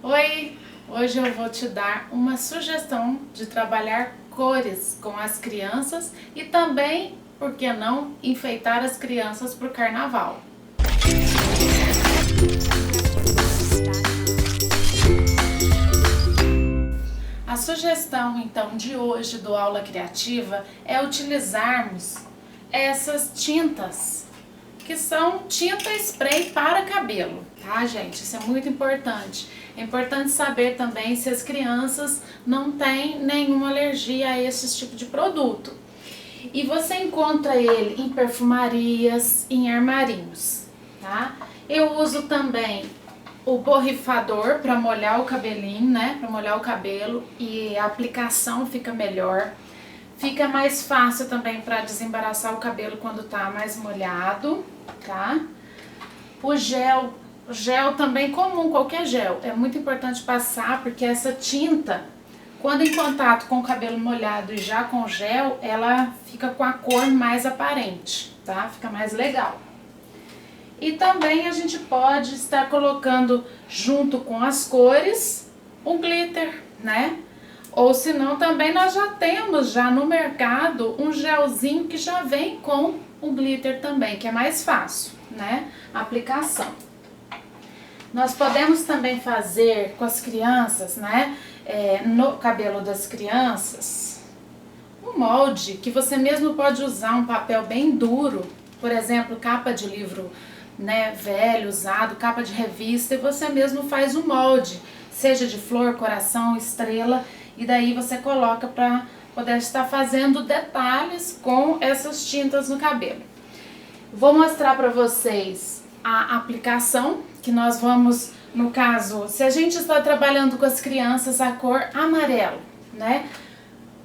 Oi! Hoje eu vou te dar uma sugestão de trabalhar cores com as crianças e também, por que não, enfeitar as crianças para o carnaval. A sugestão então de hoje do Aula Criativa é utilizarmos essas tintas, que são tinta spray para cabelo, tá, gente? Isso é muito importante. É importante saber também se as crianças não têm nenhuma alergia a esse tipo de produto. E você encontra ele em perfumarias, em armarinhos, tá? Eu uso também o borrifador para molhar o cabelinho, né? Para molhar o cabelo, e a aplicação fica melhor. Fica mais fácil também para desembaraçar o cabelo quando tá mais molhado, tá? O gel também comum, qualquer gel, é muito importante passar, porque essa tinta, quando em contato com o cabelo molhado e já com gel, ela fica com a cor mais aparente, tá? Fica mais legal. E também a gente pode estar colocando junto com as cores um glitter, né? Ou se não, também nós já temos já no mercado um gelzinho que já vem com o glitter também, que é mais fácil, né? A aplicação. Nós podemos também fazer com as crianças, né? No cabelo das crianças, um molde que você mesmo pode usar um papel bem duro, por exemplo, capa de livro, né, velho, usado, capa de revista, e você mesmo faz um molde, seja de flor, coração, estrela, e daí você coloca para poder estar fazendo detalhes com essas tintas no cabelo. Vou mostrar para vocês a aplicação, que nós vamos, no caso, se a gente está trabalhando com as crianças, a cor amarelo, né?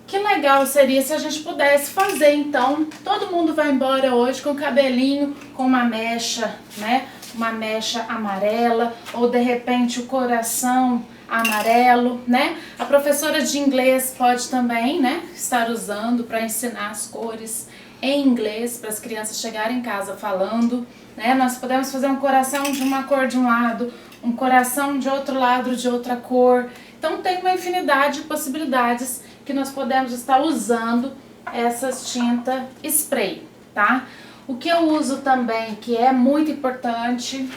Que legal seria se a gente pudesse fazer, então, todo mundo vai embora hoje com o cabelinho, com uma mecha, né? Uma mecha amarela, ou de repente o coração amarelo, né? A professora de inglês pode também, né, estar usando para ensinar as cores em inglês, para as crianças chegarem em casa falando, né? Nós podemos fazer um coração de uma cor de um lado, um coração de outro lado de outra cor. Então tem uma infinidade de possibilidades que nós podemos estar usando essas tintas spray, tá? O que eu uso também, que é muito importante,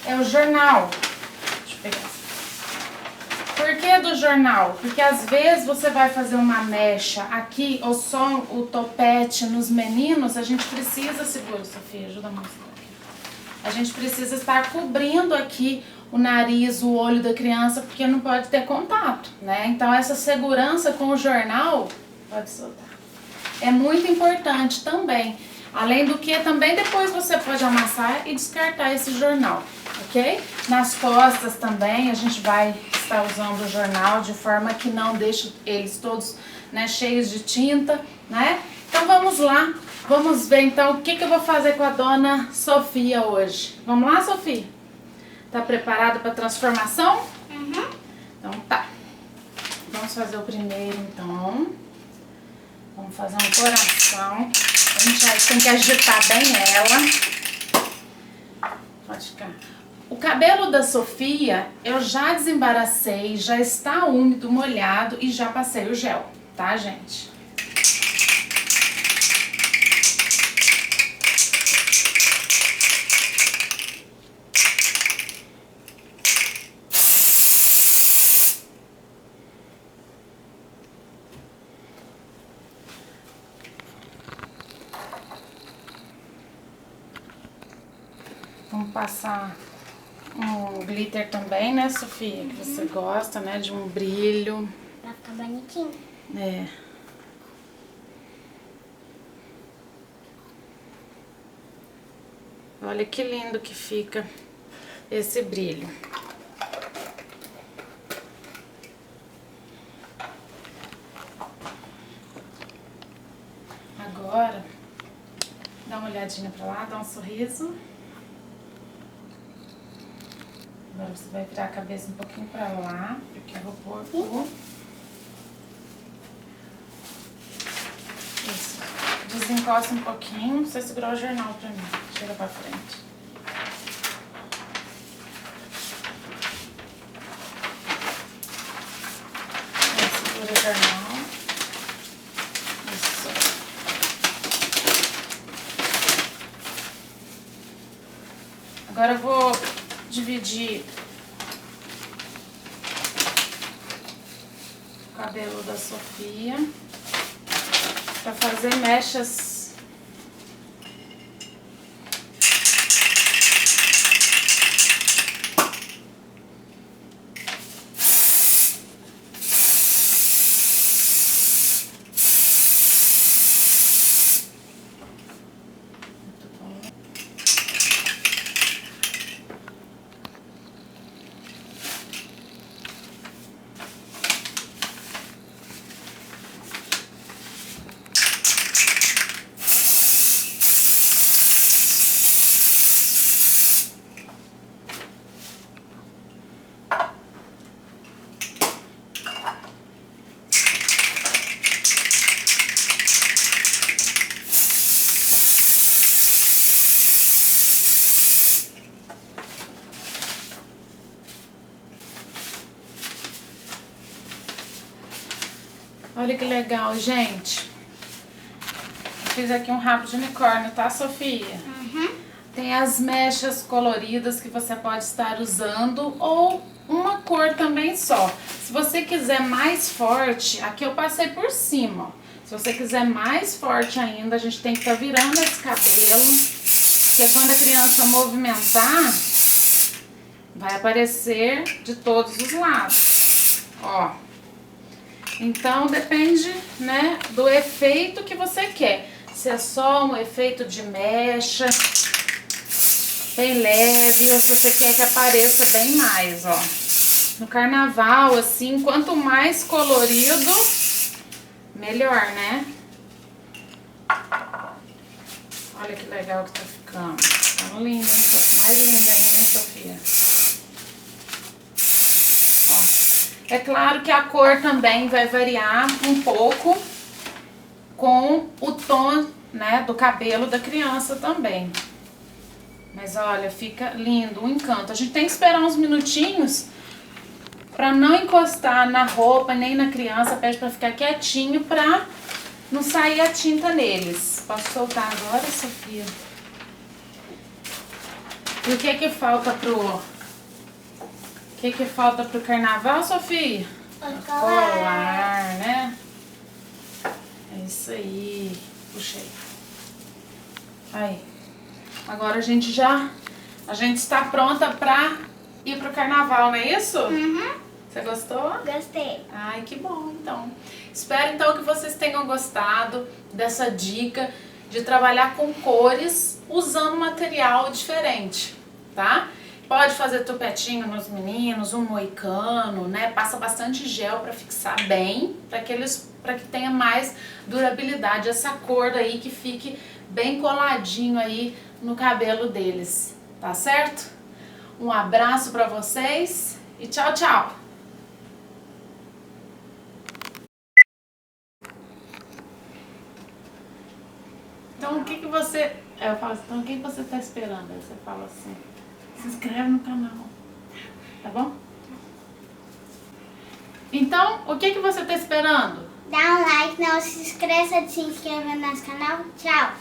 é o jornal. Deixa eu pegar essa. Por que do jornal? Porque às vezes você vai fazer uma mecha aqui, ou só o topete nos meninos, a gente precisa, segura, Sofia, ajuda a mostrar aqui. A gente precisa estar cobrindo aqui o nariz, o olho da criança, porque não pode ter contato, né? Então essa segurança com o jornal, pode soltar, é muito importante também. Além do que, também depois você pode amassar e descartar esse jornal, ok? Nas costas também a gente vai estar usando o jornal de forma que não deixe eles todos, né, cheios de tinta, né? Então vamos lá, vamos ver então o que eu vou fazer com a dona Sofia hoje. Vamos lá, Sofia? Tá preparada para a transformação? Uhum. Então tá. Vamos fazer o primeiro então. Vamos fazer um coração. A gente já tem que agitar bem ela. Pode ficar. O cabelo da Sofia eu já desembaracei, já está úmido, molhado e já passei o gel, tá, gente? Vamos passar um glitter também, né, Sofia? Que você gosta, né, de um brilho. Pra ficar bonitinho. É. Olha que lindo que fica esse brilho. Agora, dá uma olhadinha pra lá, dá um sorriso. Agora você vai virar a cabeça um pouquinho pra lá, porque eu vou pôr o... Isso. Desencosta um pouquinho, você segurar o jornal pra mim. Chega pra frente. maternal. Isso. Agora eu vou dividir o cabelo da Sofia para fazer mechas. Olha que legal, gente. Eu fiz aqui um rabo de unicórnio, tá, Sofia? Uhum. Tem as mechas coloridas que você pode estar usando ou uma cor também só. Se você quiser mais forte, aqui eu passei por cima, ó. Se você quiser mais forte ainda, a gente tem que estar virando esse cabelo, porque quando a criança movimentar, vai aparecer de todos os lados, ó. Então depende, né, do efeito que você quer. Se é só um efeito de mecha, bem leve, ou se você quer que apareça bem mais, ó. No carnaval, assim, quanto mais colorido, melhor, né? Olha que legal que tá ficando. Tá lindo, hein? Mais lindo ainda, hein, Sofia? É claro que a cor também vai variar um pouco com o tom, né, do cabelo da criança também. Mas olha, fica lindo, um encanto. A gente tem que esperar uns minutinhos para não encostar na roupa nem na criança. Pede para ficar quietinho para não sair a tinta neles. Posso soltar agora, Sofia? E o que falta pro... O que falta pro carnaval, Sofia? O Colar, né? É isso aí. Puxei. Aí. Agora a gente está pronta pra ir pro carnaval, não é isso? Uhum. Você gostou? Gostei. Ai, que bom, então. Espero, então, que vocês tenham gostado dessa dica de trabalhar com cores usando material diferente, tá? Pode fazer tupetinho nos meninos, um moicano, né? Passa bastante gel para fixar bem, para que tenha mais durabilidade, essa cor aí que fique bem coladinho aí no cabelo deles, tá certo? Um abraço para vocês e tchau, tchau! Então o que você... Eu falo assim, então o que você tá esperando? Aí você fala assim... Se inscreve no canal, tá bom? Então, o que você tá esperando? Dá um like, não se esqueça de se inscrever no nosso canal. Tchau!